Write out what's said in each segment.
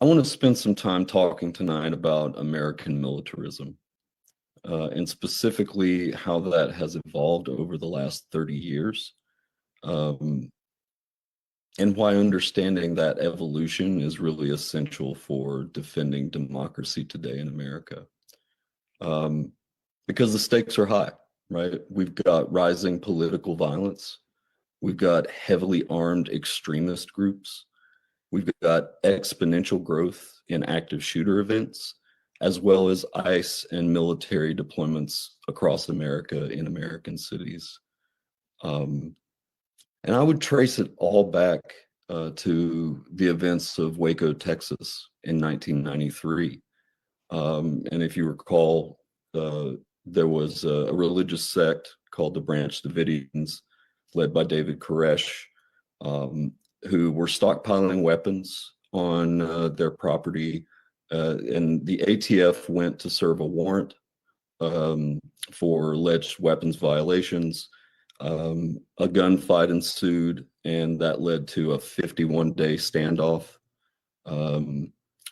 I want to spend some time talking tonight about American militarism, and specifically how that has evolved over the last 30 years, um, and why understanding that evolution is really essential for defending democracy today in America. Um, because the stakes are high, right? We've got rising political violence, we've got heavily armed extremist groups. We've got exponential growth in active shooter events, as well as ICE and military deployments across America in American cities. Um, and I would trace it all back to the events of Waco, Texas in 1993. And if you recall, there was a religious sect called the Branch Davidians, led by David Koresh, um, who were stockpiling weapons on their property. And the ATF went to serve a warrant for alleged weapons violations. A gunfight ensued, and that led to a 51-day standoff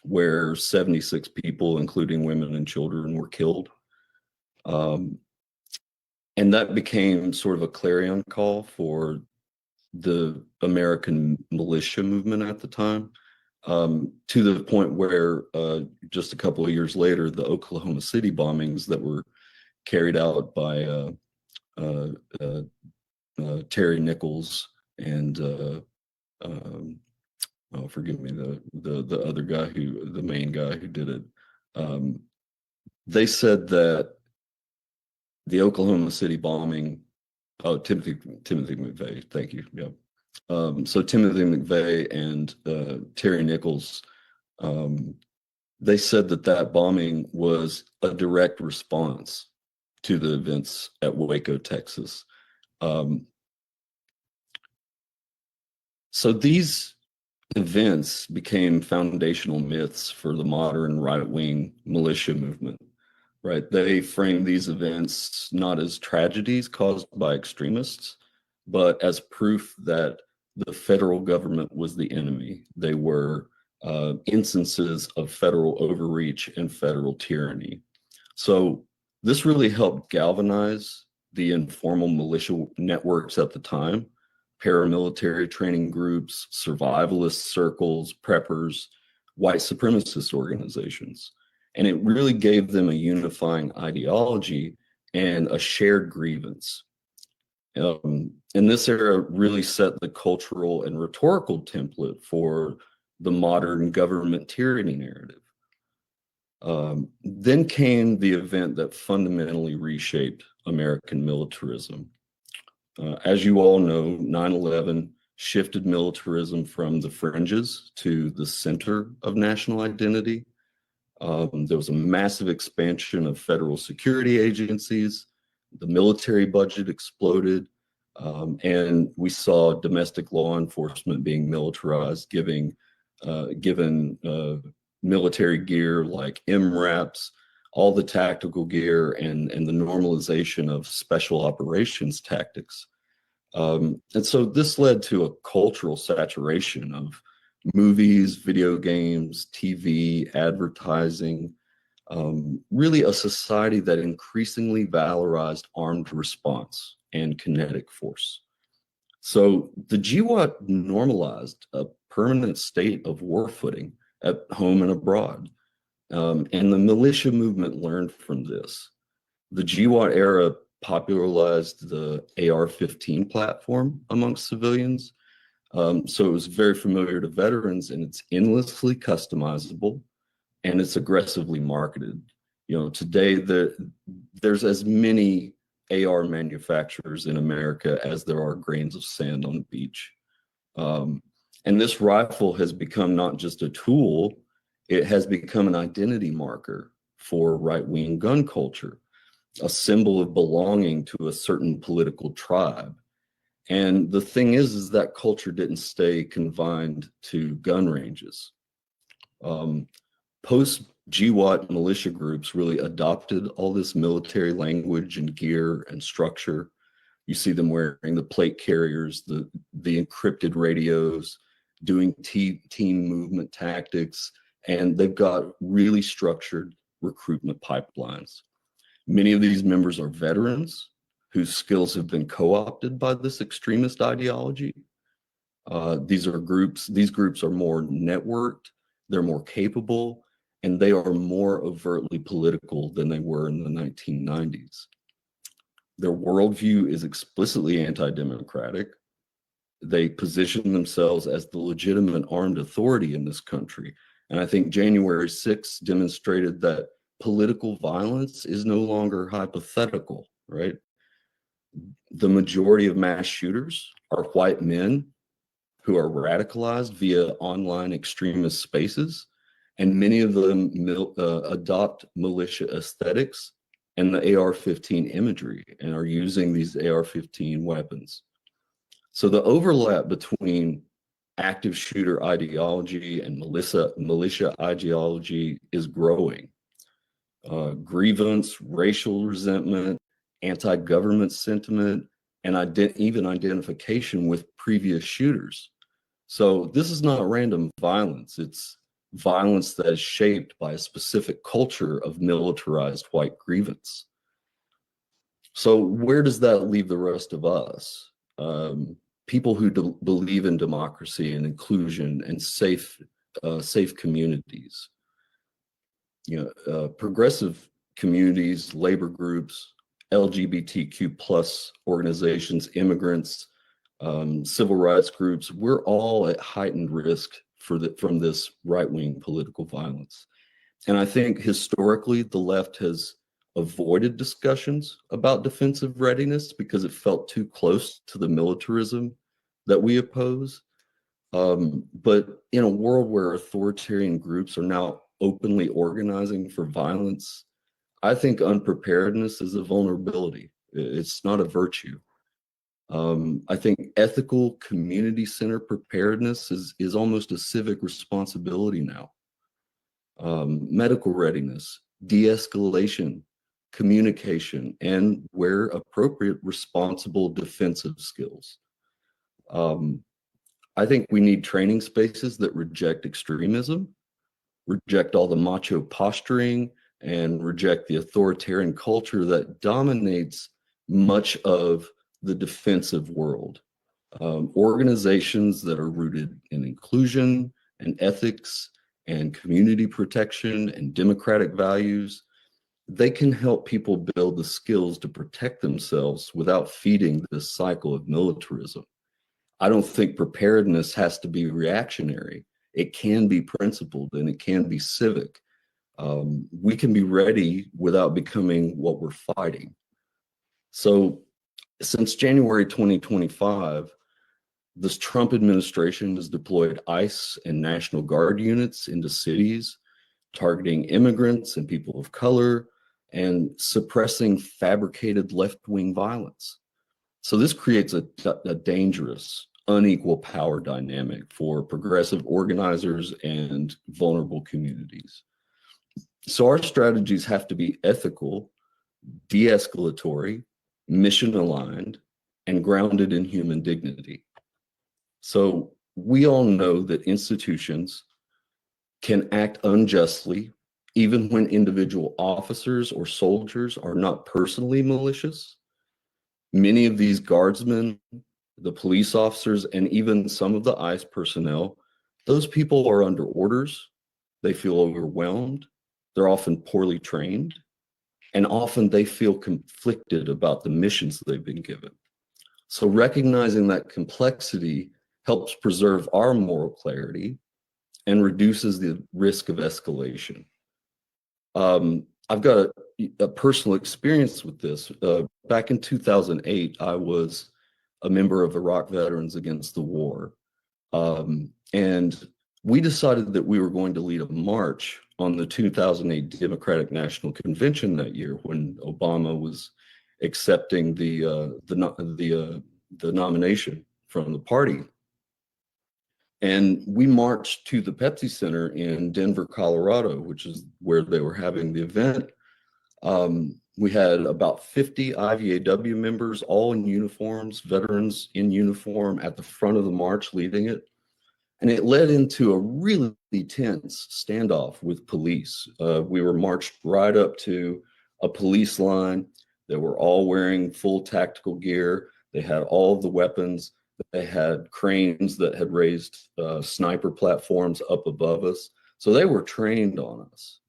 where 76 people, including women and children, were killed. And that became sort of a clarion call for the American militia movement at the time, to the point where just a couple of years later, the Oklahoma City bombings that were carried out by uh, uh, Terry Nichols and oh, forgive me, the other guy the main guy who did it. They said that the Oklahoma City bombing. Oh, Timothy McVeigh. Thank you. Yeah. So Timothy McVeigh and Terry Nichols, they said that bombing was a direct response to the events at Waco, Texas. So these events became foundational myths for the modern right-wing militia movement, right? They framed these events not as tragedies caused by extremists, but as proof that the federal government was the enemy. They were instances of federal overreach and federal tyranny. So this really helped galvanize the informal militia networks at the time, paramilitary training groups, survivalist circles, preppers, white supremacist organizations. And it really gave them a unifying ideology and a shared grievance. And this era really set the cultural and rhetorical template for the modern government tyranny narrative. Then came the event that fundamentally reshaped American militarism. As you all know, 9/11 shifted militarism from the fringes to the center of national identity. There was a massive expansion of federal security agencies. The military budget exploded, and we saw domestic law enforcement being militarized, given military gear like MRAPs, all the tactical gear, and the normalization of special operations tactics. And so this led to a cultural saturation of movies, video games, TV, advertising, really a society that increasingly valorized armed response and kinetic force. So the GWAT normalized a permanent state of war footing at home and abroad. And the militia movement learned from this. The GWAT era popularized the AR-15 platform amongst civilians. So it was very familiar to veterans, and it's endlessly customizable, and it's aggressively marketed. You know, today there's as many AR manufacturers in America as there are grains of sand on the beach. And this rifle has become not just a tool, it has become an identity marker for right-wing gun culture, a symbol of belonging to a certain political tribe. And the thing is that culture didn't stay confined to gun ranges. Post-GWAT militia groups really adopted all this military language and gear and structure. You see them wearing the plate carriers, the encrypted radios, doing team movement tactics, and they've got really structured recruitment pipelines. Many of these members are veterans whose skills have been co-opted by this extremist ideology. These groups are more networked, they're more capable, and they are more overtly political than they were in the 1990s. Their worldview is explicitly anti-democratic. They position themselves as the legitimate armed authority in this country. And I think January 6th demonstrated that political violence is no longer hypothetical, right? The majority of mass shooters are white men who are radicalized via online extremist spaces, and many of them adopt militia aesthetics and the AR-15 imagery and are using these AR-15 weapons. So the overlap between active shooter ideology and militia ideology is growing. Grievance, racial resentment, anti-government sentiment, and even identification with previous shooters. So this is not random violence. It's violence that is shaped by a specific culture of militarized white grievance. So where does that leave the rest of us? People who believe in democracy and inclusion and safe communities. Progressive communities, labor groups, LGBTQ plus organizations, immigrants, civil rights groups, we're all at heightened risk from this right-wing political violence. And I think historically, the left has avoided discussions about defensive readiness because it felt too close to the militarism that we oppose. But in a world where authoritarian groups are now openly organizing for violence, I think unpreparedness is a vulnerability. It's not a virtue. I think ethical community-centered preparedness is almost a civic responsibility now. Medical readiness, de-escalation, communication, and where appropriate, responsible defensive skills. I think we need training spaces that reject extremism, reject all the macho posturing, and reject the authoritarian culture that dominates much of the defensive world. Organizations that are rooted in inclusion and ethics and community protection and democratic values, they can help people build the skills to protect themselves without feeding this cycle of militarism. I don't think preparedness has to be reactionary. It can be principled and it can be civic. We can be ready without becoming what we're fighting. So since January 2025, this Trump administration has deployed ICE and National Guard units into cities, targeting immigrants and people of color, and suppressing fabricated left-wing violence. So this creates a dangerous, unequal power dynamic for progressive organizers and vulnerable communities. So our strategies have to be ethical, de-escalatory, mission-aligned, and grounded in human dignity. So we all know that institutions can act unjustly, even when individual officers or soldiers are not personally malicious. Many of these guardsmen, the police officers, and even some of the ICE personnel, those people are under orders. They feel overwhelmed. They're often poorly trained, and often they feel conflicted about the missions they've been given. So recognizing that complexity helps preserve our moral clarity and reduces the risk of escalation. I've got a personal experience with this. Back in 2008, I was a member of Iraq Veterans Against the War. And we decided that we were going to lead a march on the 2008 Democratic National Convention that year when Obama was accepting the nomination from the party. And we marched to the Pepsi Center in Denver, Colorado, which is where they were having the event. We had about 50 IVAW members, all in uniforms, veterans in uniform, at the front of the march leading it. And it led into a really tense standoff with police. We were marched right up to a police line. They were all wearing full tactical gear. They had all of the weapons. They had cranes that had raised sniper platforms up above us. So they were trained on us.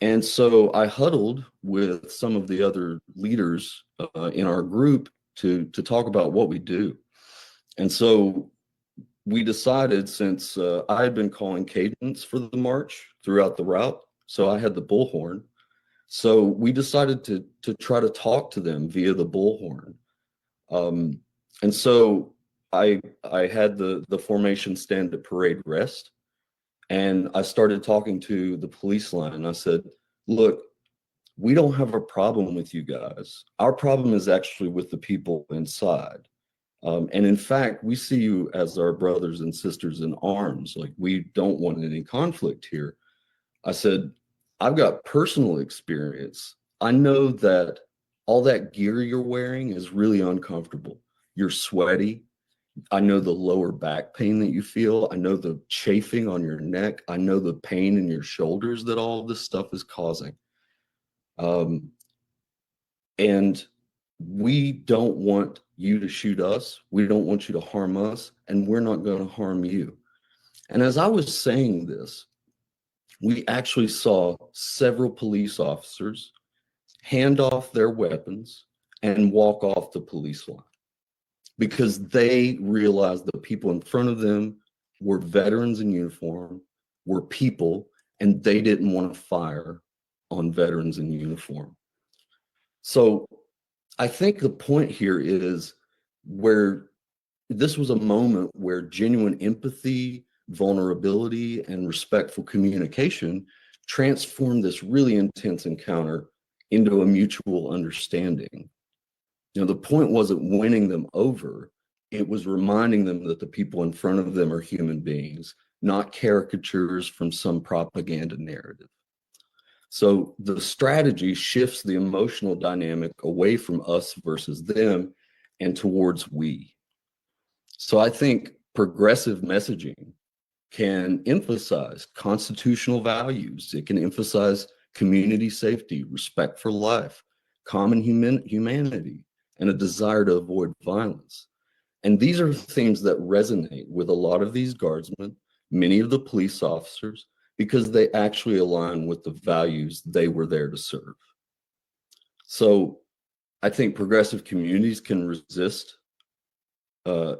And so I huddled with some of the other leaders in our group to talk about what we do. And so we decided, since I had been calling cadence for the march throughout the route, so I had the bullhorn. So we decided to try to talk to them via the bullhorn. And so I had the formation stand at parade rest, and I started talking to the police line. And I said, look, we don't have a problem with you guys. Our problem is actually with the people inside. And in fact, we see you as our brothers and sisters in arms. Like, we don't want any conflict here. I said, I've got personal experience. I know that all that gear you're wearing is really uncomfortable. You're sweaty. I know the lower back pain that you feel. I know the chafing on your neck. I know the pain in your shoulders that all of this stuff is causing. And we don't want you to shoot us. We don't want you to harm us, and we're not going to harm you. And as I was saying this, we actually saw several police officers hand off their weapons and walk off the police line, because they realized the people in front of them were veterans in uniform, were people, and they didn't want to fire on veterans in uniform. So I think the point here is where this was a moment where genuine empathy, vulnerability, and respectful communication transformed this really intense encounter into a mutual understanding. You know, the point wasn't winning them over. It was reminding them that the people in front of them are human beings, not caricatures from some propaganda narrative. So the strategy shifts the emotional dynamic away from us versus them and towards we. So I think progressive messaging can emphasize constitutional values. It can emphasize community safety, respect for life, common humanity, and a desire to avoid violence. And these are themes that resonate with a lot of these guardsmen, many of the police officers, because they actually align with the values they were there to serve. So I think progressive communities can resist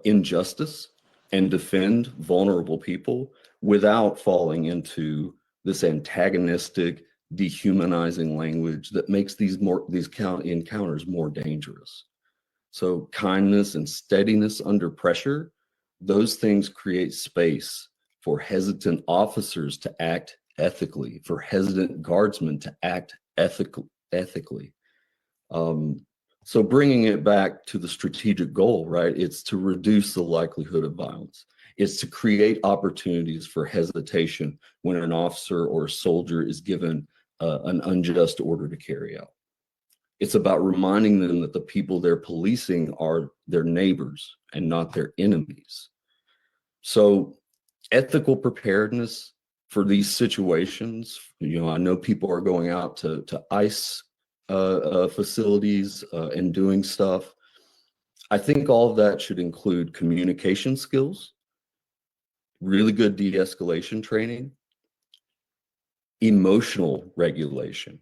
injustice and defend vulnerable people without falling into this antagonistic, dehumanizing language that makes these encounters more dangerous. So kindness and steadiness under pressure, those things create space for hesitant officers to act ethically, for hesitant guardsmen to act ethically. So bringing it back to the strategic goal, right? It's to reduce the likelihood of violence. It's to create opportunities for hesitation when an officer or a soldier is given an unjust order to carry out. It's about reminding them that the people they're policing are their neighbors and not their enemies. So ethical preparedness for these situations, you know, I know people are going out to ICE facilities and doing stuff. I think all of that should include communication skills, really good de-escalation training, emotional regulation,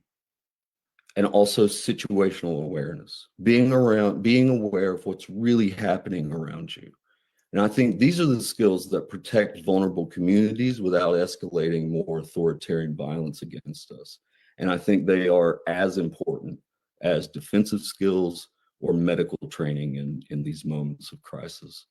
and also situational awareness, being aware of what's really happening around you. And I think these are the skills that protect vulnerable communities without escalating more authoritarian violence against us. And I think they are as important as defensive skills or medical training in these moments of crisis.